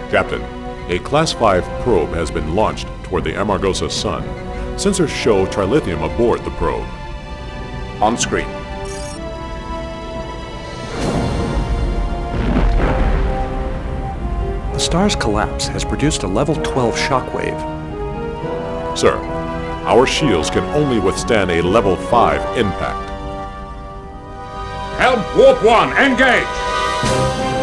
Captain, a Class 5 probe has been launched toward the Amargosa sun. Sensors show trilithium aboard the probe. On screen. The star's collapse has produced a level 12 shockwave. Sir, our shields can only withstand a level 5 impact. Helm Warp 1, engage!